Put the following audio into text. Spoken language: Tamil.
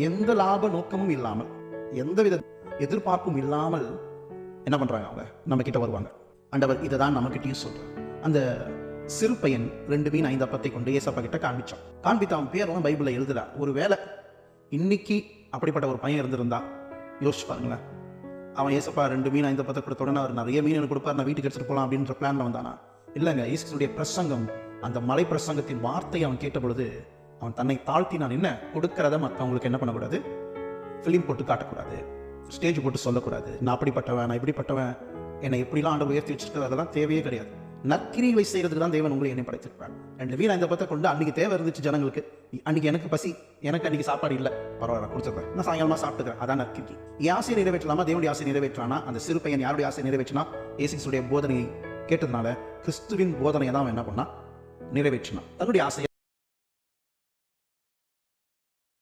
எந்த லாப நோக்கமும் இல்லாமல், எந்தவித எதிர்பார்ப்பும் இல்லாமல் என்ன பண்றாங்க, அவங்க நம்ம கிட்ட வருவாங்க. ஆண்டவர் இதை தான் நம்ம கிட்டயும் சொல்றாங்க. அந்த சிறு பையன் 2 மீன் 5 அப்பத்தை கொண்டு ஏசப்பா கிட்ட காண்பித்த அவன் பேரும் பைபிள்ல எழுதுறா. ஒருவேளை இன்னைக்கு அப்படிப்பட்ட ஒரு பையன் இருந்திருந்தா யோசிச்சு பாருங்களேன். அவன் ஏசப்பா 2 மீன் 5 அப்பத்தை கொடுத்தோடனே அவர் நிறைய மீன் எனக்கு கொடுப்பார், நான் வீட்டுக்கு எடுத்துட்டு போகலாம் அப்படின்ற பிளான்ல வந்தானா? இல்லைங்க. இயேசுடைய பிரசங்கம், அந்த மலை பிரசங்கத்தின் வார்த்தையை அவன் கேட்ட பொழுது அவன் தன்னை தாழ்த்தி, நான் என்ன கொடுக்கிறத மற்றவங்களுக்கு என்ன பண்ணக்கூடாது, ஃபிலிம் போட்டு காட்டக்கூடாது, ஸ்டேஜ் போட்டு சொல்லக்கூடாது, நான் அப்படிப்பட்டவன், நான் இப்படிப்பட்டவன், என்னை எப்படிலாம் ஆண்டவர் உயர்த்தி வச்சிருக்கிறது, அதெல்லாம் தேவையே கிடையாது. நற்கிரியை செய்யறதுக்கு தான் தேவன் உங்களை என்னை படைத்திருப்பார். 2 மீன் 5 அப்பத்தை கொண்டு அன்னைக்கு தேவை இருந்துச்சு ஜனங்களுக்கு. அன்னைக்கு எனக்கு பசி, எனக்கு அன்னைக்கு சாப்பாடு இல்லை, பரவாயில்ல கொடுத்துருப்பேன், நான் சாயங்காலமா சாப்பிட்டுக்கிறேன், அதான் நற்கிரி. என் ஆசையை நிறைவேற்றலாமா, தேவனுடைய ஆசையை நிறைவேற்றானா? அந்த சிறு பையன் யாருடைய ஆசையை நிறைவேற்றினா? இயேசுடைய போதனையை கேட்டதுனால கிறிஸ்துவின் போதனையை தான் அவன் என்ன பண்ணா, நிறைவேற்றினான். தன்னுடைய ஆசையை